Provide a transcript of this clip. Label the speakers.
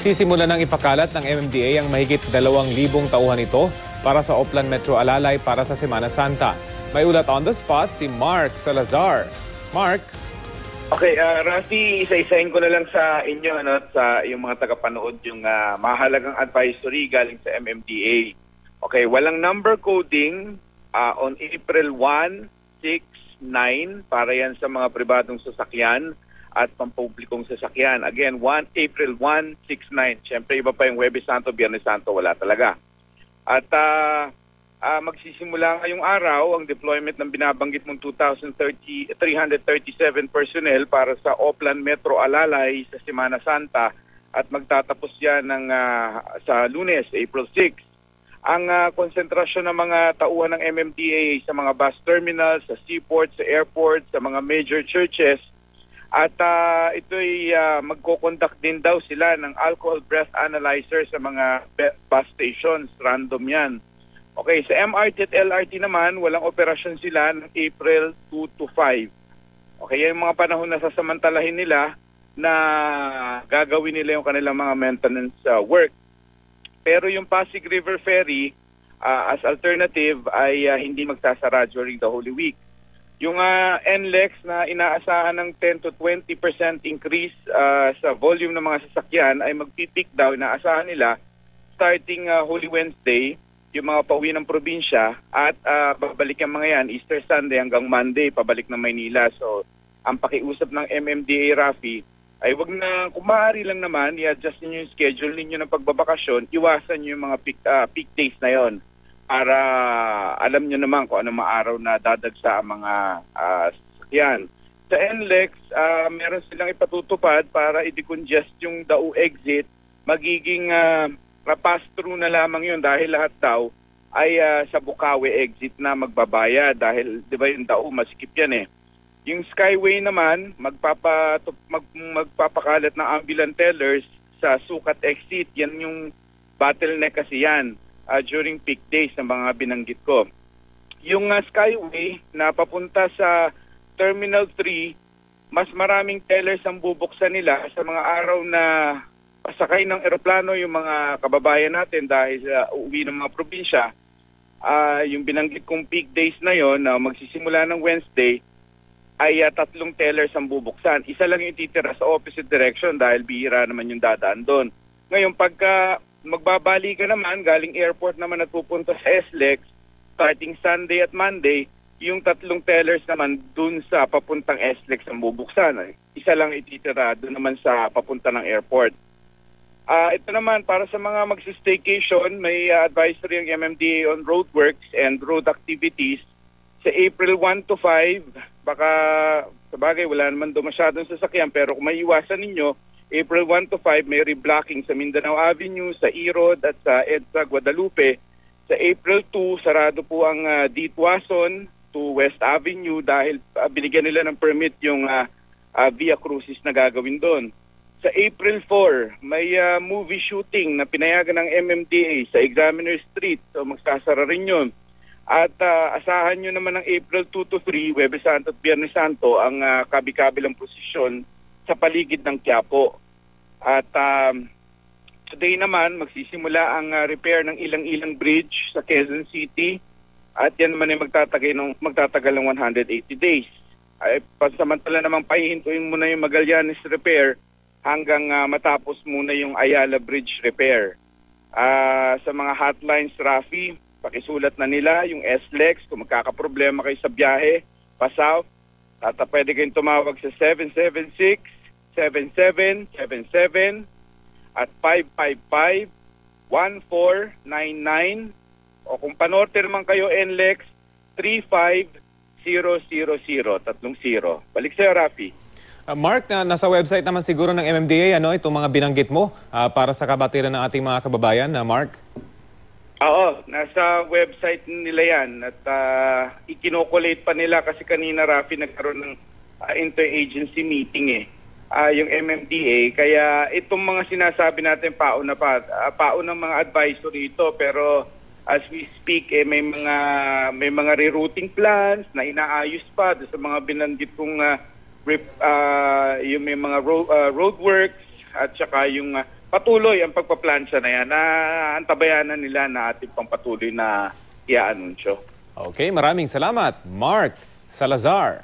Speaker 1: Magsisimula ng ipakalat ng MMDA ang mahigit 2,000 tauhan ito para sa Oplan Metro Alalay para sa Semana Santa. May ulat on the spot si Mark Salazar. Mark?
Speaker 2: Okay, Rafi, isa-isahin ko na lang sa inyo at sa yung mga tagapanood yung mahalagang advisory galing sa MMDA. Okay, walang number coding on April 1, 6, 9 para yan sa mga pribadong sasakyan at pampublikong sasakyan. Again, April 1, 6, 9. Siyempre, iba pa yung Huwebes Santo, Biyernes Santo, wala talaga. At magsisimula ngayong araw ang deployment ng binabanggit mong 337 personnel para sa Oplan Metro Alalay sa Semana Santa at magtatapos yan sa Lunes, April 6. Ang konsentrasyon ng mga tauhan ng MMDA sa mga bus terminals, sa seaport, sa airport, sa mga major churches. At ito'y magko-conduct din daw sila ng alcohol breath analyzer sa mga bus stations. Random yan. Okay, sa MRT at LRT naman, walang operasyon sila ng April 2 to 5. Okay, yung mga panahon na sasamantalahin nila na gagawin nila yung kanilang mga maintenance work. Pero yung Pasig River Ferry, as alternative, ay hindi magsasara during the Holy Week. Yung NLEX na inaasahan ng 10 to 20% increase sa volume ng mga sasakyan ay magpipick daw, inaasahan nila, starting Holy Wednesday, yung mga pauwi ng probinsya at babalik ang mga yan Easter Sunday hanggang Monday, pabalik ng Maynila. So, ang pakiusap ng MMDA, Rafi, ay wag na, kung maaari lang naman, i-adjust niyo yung schedule ninyo ng pagbabakasyon, iwasan niyo yung mga peak days na yon para alam niyo naman kung anong araw na dadagsa ang mga sasakyan. Sa NLEX, meron silang ipatutupad para i-decongest yung Dao exit, magiging pass-through na lamang yun dahil lahat daw ay sa Bukawi exit na magbabayad dahil di ba yung Dao masikip yan eh. Yung Skyway naman, magpapakalat ng ambulance tellers sa Sukat exit. Yan yung bottleneck kasi yan during peak days ng mga binanggit ko. Yung Skyway na papunta sa Terminal 3, mas maraming tellers ang bubuksan nila sa mga araw na pasakay ng eroplano yung mga kababayan natin dahil uuwi ng mga probinsya. Yung binanggit kong peak days na yon na magsisimula ng Wednesday, ay 3 tellers ang bubuksan. Isa lang yung titira sa opposite direction dahil bihira naman yung dadaan doon. Ngayon, pagka magbabali ka naman, galing airport naman at pupunta sa SLEX, starting Sunday at Monday, yung 3 tellers naman doon sa papuntang SLEX ang bubuksan. Isa lang ititira doon naman sa papunta ng airport. Ito naman, para sa mga magsi-staycation, may advisory ang MMDA on roadworks and road activities. Sa April 1 to 5, baka sabagay wala naman doon masyadong sasakyan, pero kung may iwasan ninyo, April 1 to 5 may reblocking sa Mindanao Avenue, sa Erod at sa EDSA Guadalupe. Sa April 2, sarado po ang Ditwason to West Avenue dahil binigyan nila ng permit yung Via Crucis na gagawin doon. Sa April 4, may movie shooting na pinayagan ng MMDA sa Examiner Street, so magsasara rin yun. At asahan nyo naman ng April 2 to 3, Huwebes Santo at Biyernes Santo, ang kabi-kabilang posisyon sa paligid ng Quiapo. At today naman, magsisimula ang repair ng Ilang-Ilang Bridge sa Quezon City. At yan naman ay magtatagal ng 180 days. Ay, pansamantala namang pahihintuin muna yung Magallanes repair hanggang matapos muna yung Ayala Bridge repair. Sa mga hotlines, Rafi, pakisulat na nila yung SLEX kung magkakaproblema kayo sa biyahe, pa-south, at pwede kayong tumawag sa 776-7777 at 555-1499 o kung panorte naman kayo NLEX 35000, 30. Balik sa'yo, Rafi.
Speaker 1: Mark, nasa website naman siguro ng MMDA itong mga binanggit mo para sa kabatiran ng ating mga kababayan, Mark?
Speaker 2: Oo, nasa website nila yan at ikinokulate pa nila kasi kanina, Rafi, nagkaroon ng interagency meeting yung MMDA. Kaya itong mga sinasabi natin pauna ng mga advisory ito, pero as we speak may mga rerouting plans na inaayos pa sa mga binanggit kong yung may mga roadworks at saka yung patuloy ang pagpaplansya na yan, na antabayanan nila na ating pangpatuloy na i-anunsyo.
Speaker 1: Okay, maraming salamat, Mark Salazar.